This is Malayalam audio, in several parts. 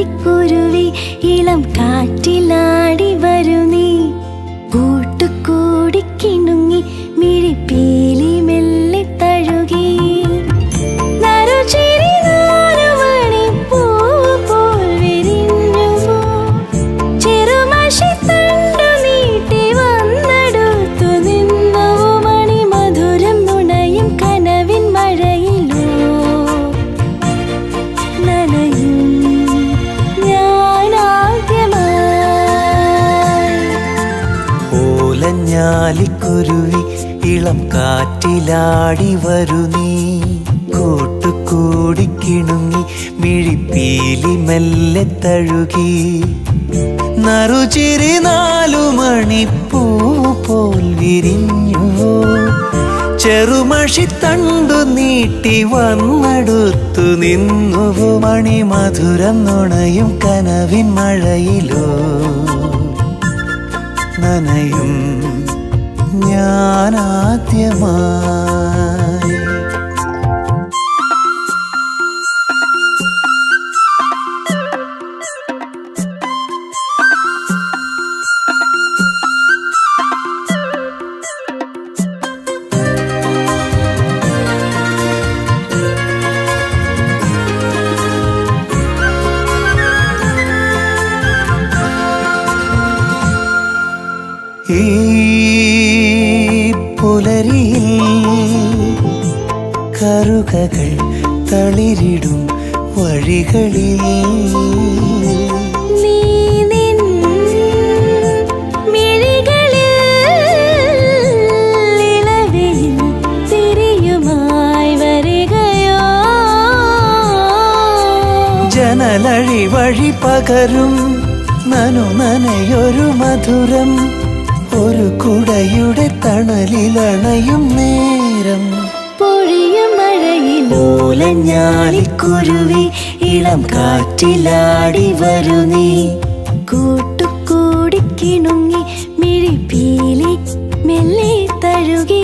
ഓലഞ്ഞാലിക്കുരുവി ഇളം കാറ്റിലാടി വരൂ നീ. കൂട്ടുകൂടി കിണുങ്ങി മിഴിപ്പീലി മെല്ലെ തഴുകി. നറുചിരി നാലുമണിപ്പൂ പോൽ വിരിഞ്ഞുവോ. ചെറുമഷിത്തണ്ടു നീട്ടി വന്നെടുത്തു നിന്നുവോ. മണിമധുരം നുണയും കനവിൻ മഴയിലോ നനയും ഓലഞ്ഞാലിക്കുരുവി ഇളം കാറ്റിലാടി വരൂ നീ. കൂട്ടുകൂടി കിണുങ്ങി മിഴിപ്പീലി മെല്ലെ തഴുകി. നറുചിരി നാലുമണിപ്പൂ പോൽ വിരിഞ്ഞുവോ. ചെറുമഷിത്തണ്ടു നീട്ടി വന്നെടുത്തു നിന്നുവോ. മണിമധുരം നുണയും കനവിൻ മഴയിലോ നനയും ഞാനാദ്യമായി. ഈ പുലരിയിൽ കറുകകൾ തളിരിടും വഴികളിൽ ജനലഴി വഴി പകരും നനയൊരു മധുരം. ഒരു കുടയുടെ തണലിലണയും നേരം. പൊഴിയും മഴയിൽ ഓലഞ്ഞാലിക്കുരുവി ഇളം കാറ്റിലാടി വരൂ നീ. കൂട്ടുകൂടി കിണുങ്ങി മിഴിപ്പീലി മെല്ലെ തഴുകി.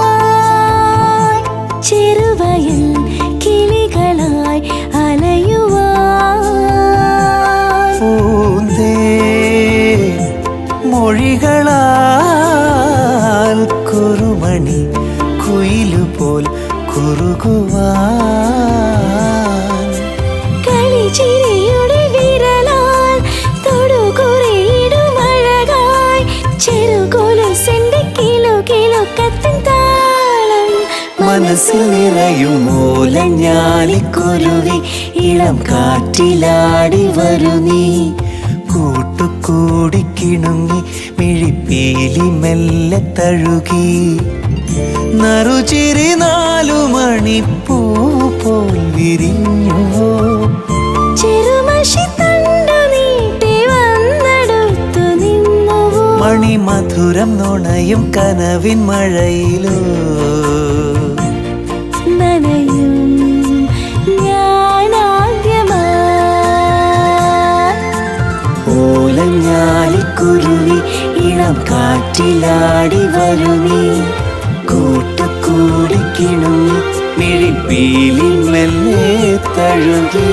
ചിറകുമായി ചെറുവയൽ കിളികളായി അലയുവാൻ. പൂന്തേ മൊഴികളാൽ കുറുമണി കുയിലുപോൽ കുറുകുവാൻ. കളിച്ചിരിയുടെ വിരലാൽ തൊടുകുറിയിടുമഴകായി. ചെറുകൊലുസിന്റെ കിലുകിലുക്കത്തിൻ താളം മനസ്സിൽ നിറയും ഓലഞ്ഞാലിക്കുരുവി ഇളം കാറ്റിലാടി വരൂ നീ. കൂട്ടുകൂടി കിണുങ്ങി മിഴിപ്പീലി മെല്ലെ തഴുകി. നറുചിരി നാലുമണിപ്പൂ പോൽ വിരിഞ്ഞുവോ. ചെറുമഷിത്തണ്ടു നീട്ടി വന്നെടുത്തു നിന്നുവോ. മണിമധുരം നുണയും കനവിൻ മഴയിലോ നനയും ഞാനാദ്യമായി. ഓലഞ്ഞാലിക്കുരുവി ഇളം കാറ്റിലാടി വരൂ നീ. കൂട്ടുകൂടി കിണുങ്ങി മിഴിപ്പീലി മെല്ലെ തഴുകി.